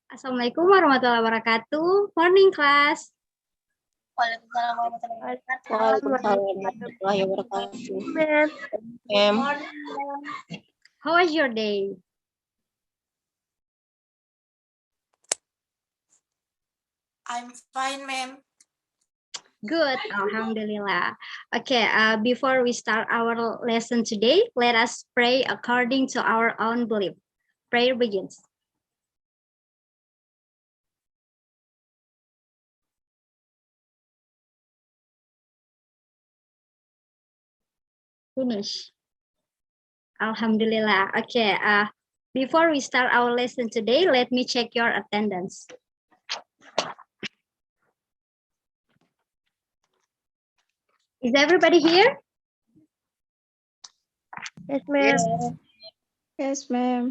Assalamualaikum warahmatullahi wabarakatuh. Morning class. Waalaikumsalam warahmatullahi wabarakatuh. Waalaikumsalam warahmatullahi wabarakatuh. Ma'am. How was your day? I'm fine, ma'am. Good, Alhamdulillah. Okay, before we start our lesson today, let us pray according to our own belief. Prayer begins. Finish. Alhamdulillah. Okay, before we start our lesson today, let me check your attendance. Is everybody here? Yes, ma'am. Yes, ma'am.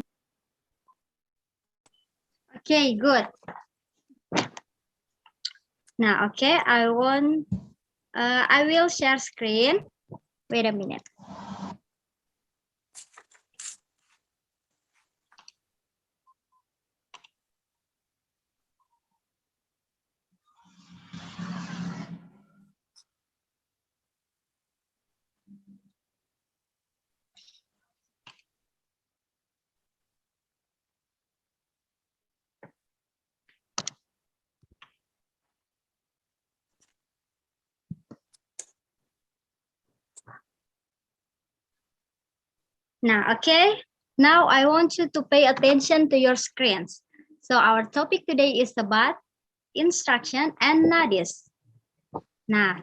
Okay, good. Now, okay, I will share screen. Wait a minute. Now, okay. Now I want you to pay attention to your screens. So our topic today is about instruction and notice. Now,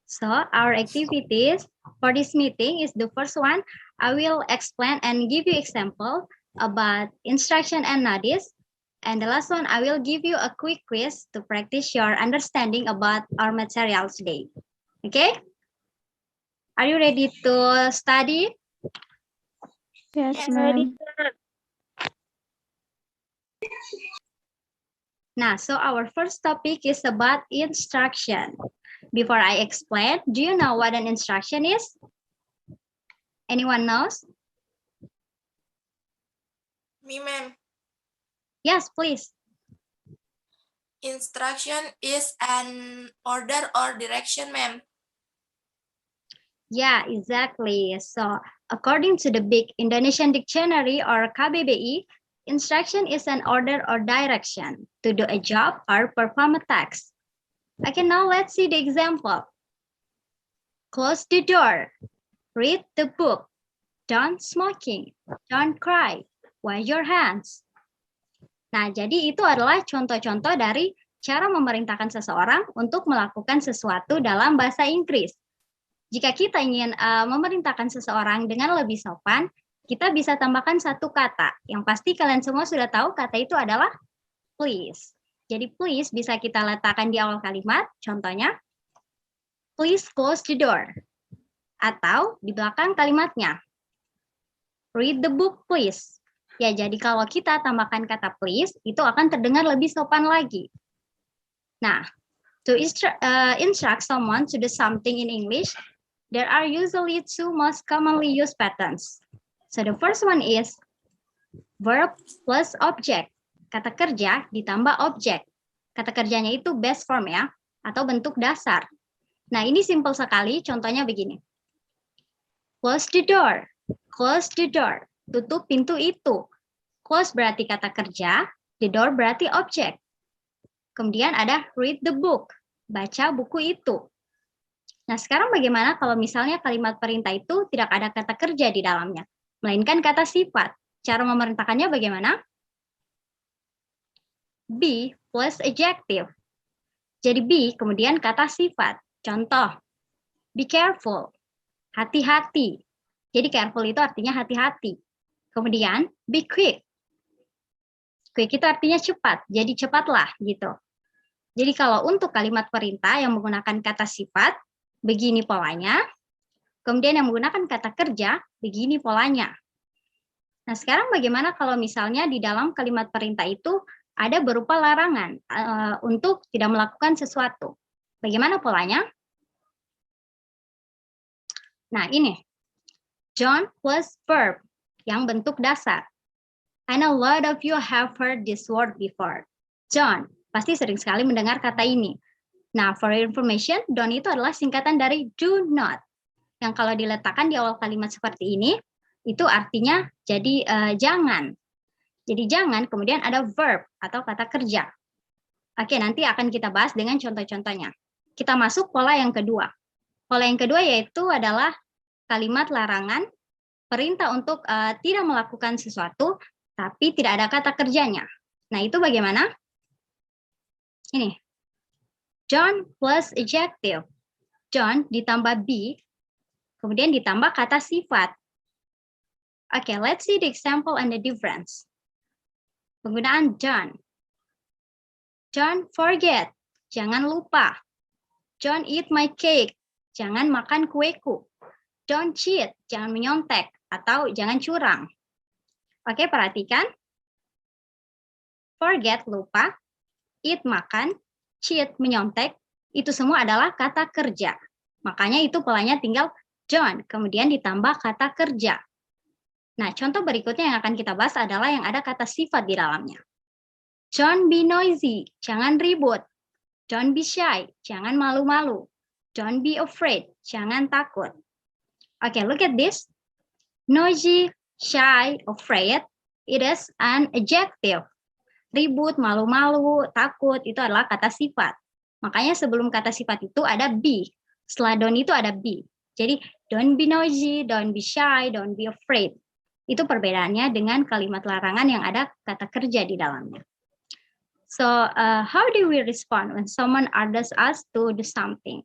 so our activities for this meeting is the first one. I will explain and give you example about instruction and notice. And the last one, I will give you a quick quiz to practice your understanding about our material today. Okay? Are you ready to study? Yes, ma'am. Now, so our first topic is about instruction. Before I explain, do you know what an instruction is? Anyone knows? Me, ma'am. Yes, please. Instruction is an order or direction, ma'am. Yeah, exactly. So, according to the Big Indonesian Dictionary or KBBI, instruction is an order or direction to do a job or perform a task. Okay, now let's see the example. Close the door. Read the book. Don't smoking. Don't cry. Wash your hands. Nah, jadi itu adalah contoh-contoh dari cara memerintahkan seseorang untuk melakukan sesuatu dalam bahasa Inggris. Jika kita ingin memerintahkan seseorang dengan lebih sopan, kita bisa tambahkan satu kata. Yang pasti kalian semua sudah tahu kata itu adalah please. Jadi please bisa kita letakkan di awal kalimat. Contohnya, please close the door. Atau di belakang kalimatnya, read the book please. Ya, jadi kalau kita tambahkan kata please, itu akan terdengar lebih sopan lagi. Nah, to instruct someone to do something in English, there are usually two most commonly used patterns. So the first one is verb plus object. Kata kerja ditambah objek. Kata kerjanya itu base form ya, atau bentuk dasar. Nah, ini simple sekali, contohnya begini. Close the door. Close the door. Tutup pintu itu. Close berarti kata kerja, the door berarti objek. Kemudian ada read the book, baca buku itu. Nah, sekarang bagaimana kalau misalnya kalimat perintah itu tidak ada kata kerja di dalamnya, melainkan kata sifat. Cara memerintahkannya bagaimana? Be plus adjective. Jadi be kemudian kata sifat. Contoh, be careful, hati-hati. Jadi careful itu artinya hati-hati. Kemudian be quick. Quick itu artinya cepat, jadi cepatlah gitu. Jadi kalau untuk kalimat perintah yang menggunakan kata sifat, begini polanya. Kemudian yang menggunakan kata kerja, begini polanya. Nah, sekarang bagaimana kalau misalnya di dalam kalimat perintah itu ada berupa larangan untuk tidak melakukan sesuatu. Bagaimana polanya? Nah, ini. John plus verb yang bentuk dasar. I know a lot of you have heard this word before. John. Pasti sering sekali mendengar kata ini. Nah, for your information, don't itu adalah singkatan dari do not. Yang kalau diletakkan di awal kalimat seperti ini, itu artinya jadi jangan. Jadi jangan, kemudian ada verb atau kata kerja. Oke, nanti akan kita bahas dengan contoh-contohnya. Kita masuk pola yang kedua. Pola yang kedua yaitu adalah kalimat larangan, perintah untuk tidak melakukan sesuatu, tapi tidak ada kata kerjanya. Nah, itu bagaimana? Ini. John plus adjective. John ditambah be, kemudian ditambah kata sifat. Oke, let's see the example and the difference. Penggunaan John. John forget, jangan lupa. John eat my cake, jangan makan kueku. Don't cheat, jangan menyontek atau jangan curang. Oke, perhatikan. Forget, lupa. Eat, makan. Cheat, menyontek. Itu semua adalah kata kerja. Makanya itu polanya tinggal John, kemudian ditambah kata kerja. Nah, contoh berikutnya yang akan kita bahas adalah yang ada kata sifat di dalamnya. Don't be noisy, jangan ribut. Don't be shy, jangan malu-malu. Don't be afraid, jangan takut. Okay, look at this. Noisy, shy, afraid, it is an adjective. Ribut, malu-malu, takut, itu adalah kata sifat. Makanya sebelum kata sifat itu ada be. Setelah don't itu ada be. Jadi, don't be noisy, don't be shy, don't be afraid. Itu perbedaannya dengan kalimat larangan yang ada kata kerja di dalamnya. So, how do we respond when someone orders us to do something?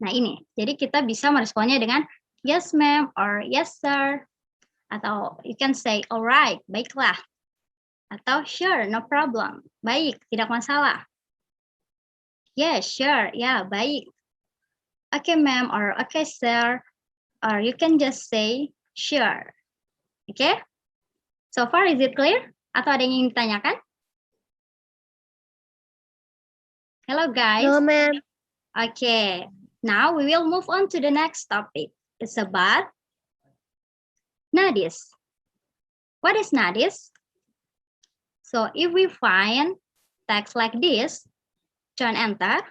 Nah ini, jadi kita bisa meresponnya dengan yes ma'am or yes sir. Atau you can say alright, baiklah. Atau sure, no problem, baik, tidak masalah. Yes, sure, ya, baik. Okay ma'am or okay sir. Or you can just say sure. Okay? So far is it clear? Atau ada yang ingin ditanyakan? Hello guys. No, ma'am. Okay. Now we will move on to the next topic. It's about nadis. What is nadis? So if we find text like this, don't enter.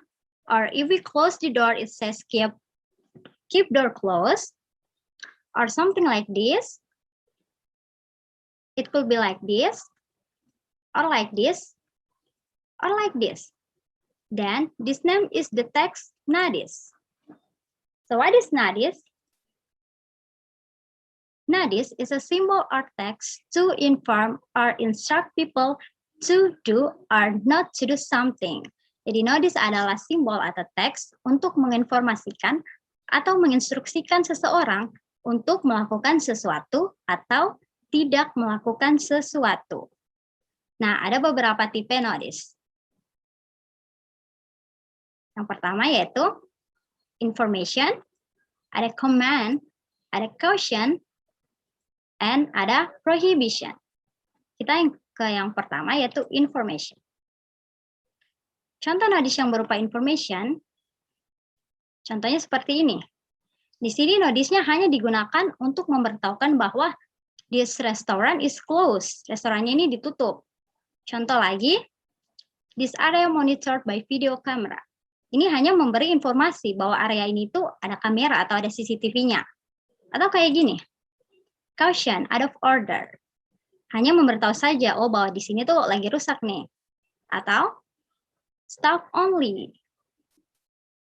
Or if we close the door, it says keep door closed. Or something like this. It could be like this. Or like this. Or like this. Then this name is the text nadis. So what is nadis? Nadis is a symbol or text to inform or instruct people to do or not to do something. Jadi nadis adalah simbol atau teks untuk menginformasikan atau menginstruksikan seseorang untuk melakukan sesuatu atau tidak melakukan sesuatu. Nah, ada beberapa tipe nadis. Yang pertama yaitu information, ada command, ada caution, and ada prohibition. Kita ke yang pertama yaitu information. Contoh nadis yang berupa information, contohnya seperti ini. Di sini nadisnya hanya digunakan untuk memberitahukan bahwa this restaurant is closed. Restorannya ini ditutup. Contoh lagi, this area monitored by video camera. Ini hanya memberi informasi bahwa area ini tuh ada kamera atau ada CCTV-nya. Atau kayak gini, caution, out of order. Hanya memberitahu saja, oh bahwa di sini tuh lagi rusak nih. Atau staff only.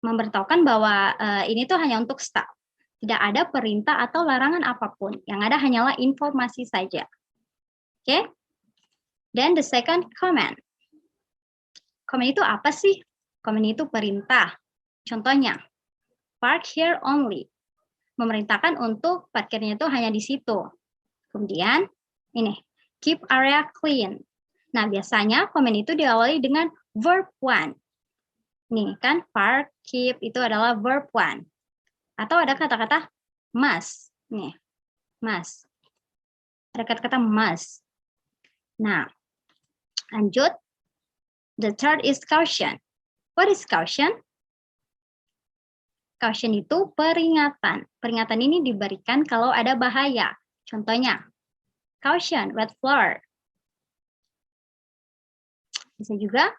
Memberitahukan bahwa ini tuh hanya untuk staff. Tidak ada perintah atau larangan apapun. Yang ada hanyalah informasi saja. Oke? Then the second command. Command itu apa sih? Command itu perintah. Contohnya, park here only. Memerintahkan untuk parkirnya itu hanya di situ. Kemudian, ini, keep area clean. Nah, biasanya command itu diawali dengan verb one. Nih kan, park, keep itu adalah verb one. Atau ada kata-kata must. Nih, must. Ada kata-kata must. Nah, lanjut. The third is caution. What is caution? Caution itu peringatan. Peringatan ini diberikan kalau ada bahaya. Contohnya, caution, wet floor. Bisa juga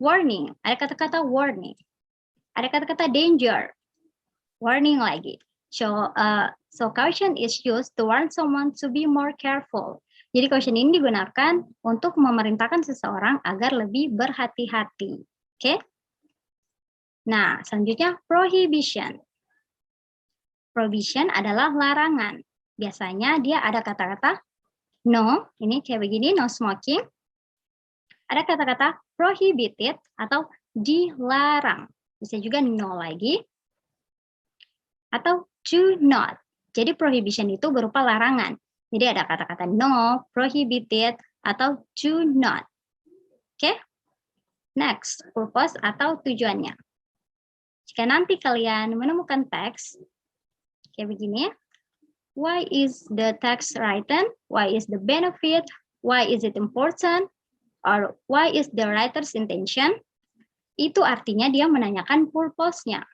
warning, ada kata-kata warning. Ada kata-kata danger, warning lagi. So caution is used to warn someone to be more careful. Jadi caution ini digunakan untuk memerintahkan seseorang agar lebih berhati-hati. Oke? Nah, selanjutnya prohibition. Prohibition adalah larangan. Biasanya dia ada kata-kata no, ini kayak begini, no smoking. Ada kata-kata prohibited atau dilarang. Bisa juga no lagi. Atau do not. Jadi prohibition itu berupa larangan. Jadi ada kata-kata no, prohibited, atau do not. Oke? Next, purpose atau tujuannya. Jika nanti kalian menemukan teks, kayak begini ya. Why is the text written? Why is the benefit? Why is it important? Or why is the writer's intention? Itu artinya dia menanyakan purpose-nya.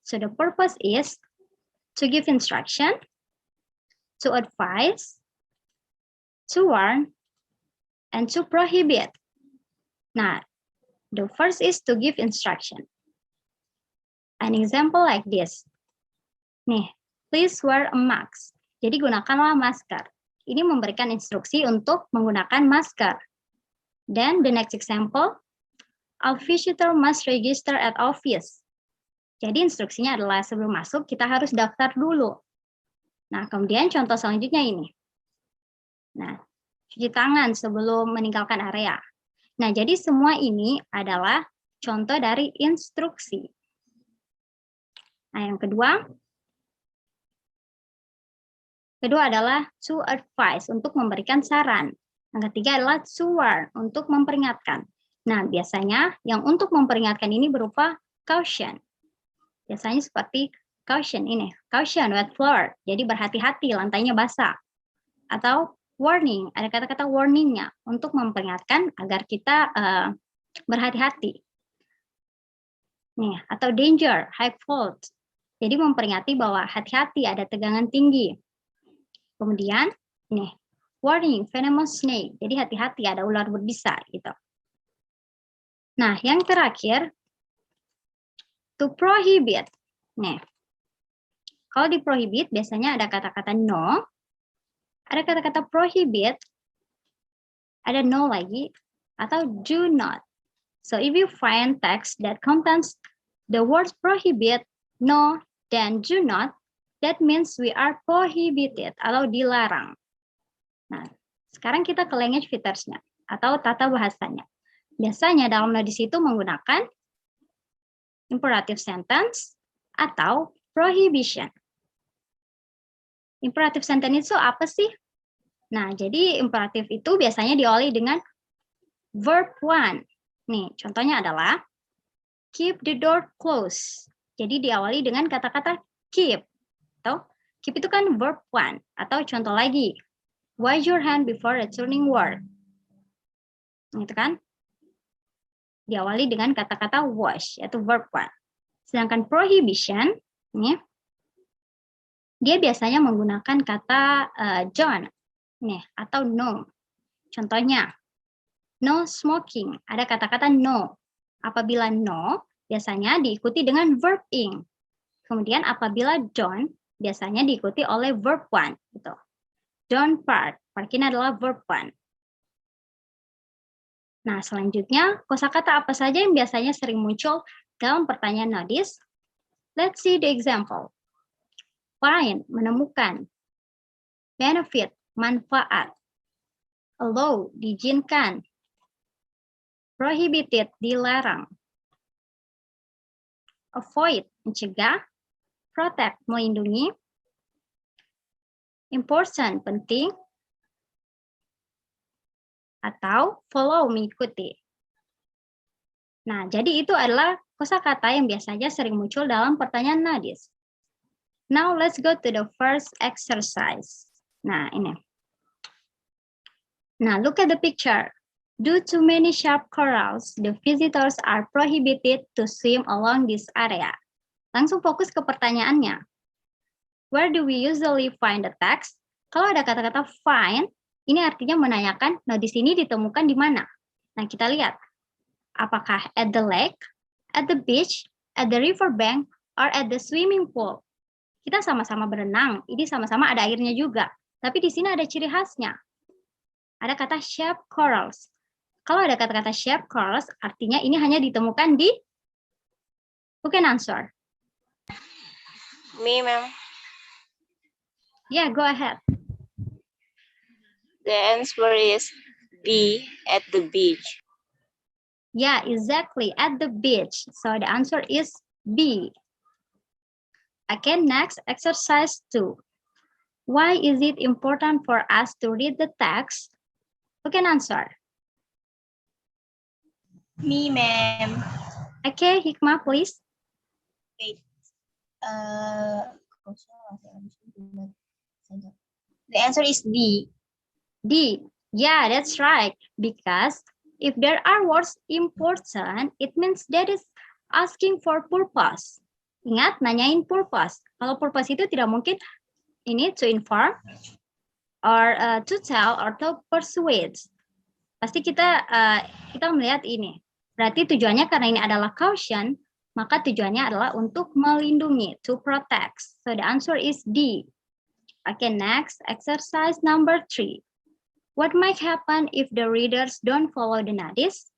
So the purpose is to give instruction, to advise, to warn, and to prohibit. Nah, the first is to give instruction. An example like this. Nih, please wear a mask. Jadi gunakanlah masker. Ini memberikan instruksi untuk menggunakan masker. Then the next example, a visitor must register at office. Jadi instruksinya adalah sebelum masuk kita harus daftar dulu. Nah, kemudian contoh selanjutnya ini. Nah, cuci tangan sebelum meninggalkan area. Nah, jadi semua ini adalah contoh dari instruksi. Nah, yang kedua adalah to advise, untuk memberikan saran. Yang ketiga adalah to warn, untuk memperingatkan. Nah, biasanya yang untuk memperingatkan ini berupa caution. Biasanya seperti caution ini, caution wet floor, jadi berhati-hati lantainya basah. Atau warning, ada kata-kata warningnya untuk memperingatkan agar kita berhati-hati. Nih, atau danger, high fault, jadi memperingati bahwa hati-hati ada tegangan tinggi. Kemudian, nih, warning, venomous snake, jadi hati-hati ada ular berbisa gitu. Nah, yang terakhir, to prohibit. Nih, kalau di prohibit biasanya ada kata-kata no, ada kata-kata prohibit, ada no lagi, atau do not. So if you find text that contains the words prohibit, no, dan do not, that means we are prohibited atau dilarang. Nah, sekarang kita ke language features-nya atau tata bahasanya. Biasanya dalam nodis itu menggunakan imperative sentence atau prohibition. Imperative sentence itu apa sih? Nah, jadi imperatif itu biasanya diawali dengan verb one. Nih, contohnya adalah keep the door closed. Jadi diawali dengan kata-kata keep. Atau keep itu kan verb one. Atau contoh lagi, wash your hand before returning work. Gitu kan? Diawali dengan kata-kata wash, yaitu verb one. Sedangkan prohibition, nih, dia biasanya menggunakan kata don't, nih, atau no. Contohnya, no smoking, ada kata-kata no. Apabila no, biasanya diikuti dengan verb ing. Kemudian apabila don't, biasanya diikuti oleh verb one. Gitu. Don't park, park ini adalah verb one. Nah, selanjutnya, kosakata apa saja yang biasanya sering muncul dalam pertanyaan nodis? Let's see the example. Find, menemukan. Benefit, manfaat. Allow, diizinkan. Prohibited, dilarang. Avoid, mencegah. Protect, melindungi. Important, penting. Atau follow, mengikuti. Nah, jadi itu adalah kosakata yang biasanya sering muncul dalam pertanyaan nodis. Now let's go to the first exercise. Nah, ini. Now look at the picture. Due to many sharp corals, the visitors are prohibited to swim along this area. Langsung fokus ke pertanyaannya. Where do we usually find the text? Kalau ada kata-kata find, ini artinya menanyakan, nah di sini ditemukan di mana? Nah, kita lihat. Apakah at the lake, at the beach, at the river bank, or at the swimming pool? Kita sama-sama berenang, ini sama-sama ada airnya juga. Tapi di sini ada ciri khasnya. Ada kata shaped corals. Kalau ada kata-kata shaped corals, artinya ini hanya ditemukan di... Who can answer? Me, ma'am. Yeah, go ahead. The answer is B, at the beach. Yeah, exactly, at the beach. So the answer is B. Okay, next, exercise 2. Why is it important for us to read the text? Who can answer? Me, ma'am. Okay, Hikmah, please. The answer is D. D. Yeah, that's right. Because if there are words important, it means that is asking for purpose. Ingat, nanyain purpose. Kalau purpose itu tidak mungkin ini to inform, or to tell, or to persuade. Pasti kita melihat ini. Berarti tujuannya karena ini adalah caution, maka tujuannya adalah untuk melindungi, to protect. So the answer is D. Okay, next, exercise number 3. What might happen if the readers don't follow the notice?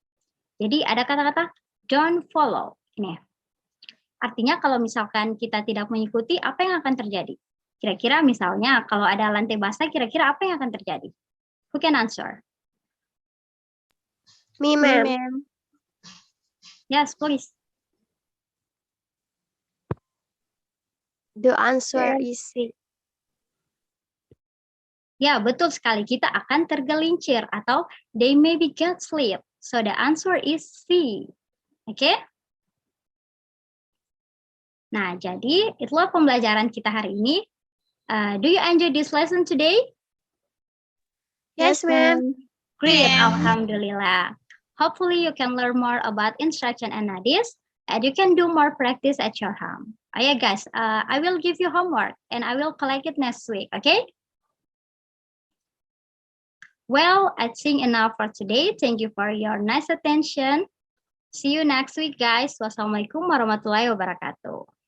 Jadi ada kata-kata don't follow. Ini. Artinya kalau misalkan kita tidak mengikuti, apa yang akan terjadi? Kira-kira misalnya kalau ada lantai basah, kira-kira apa yang akan terjadi? Who can answer? Me, ma'am. Yes, please. The answer is C. Ya, betul sekali. Kita akan tergelincir atau they maybe get sleep. So the answer is C. Oke? Okay? Nah, jadi itulah pembelajaran kita hari ini. Do you enjoy this lesson today? Yes, ma'am. Great, Ma'am. Alhamdulillah. Hopefully you can learn more about instruction and notice, and you can do more practice at your home. Oh yeah, guys, I will give you homework, and I will collect it next week, okay? Well, I think enough for today. Thank you for your nice attention. See you next week, guys. Wassalamualaikum warahmatullahi wabarakatuh.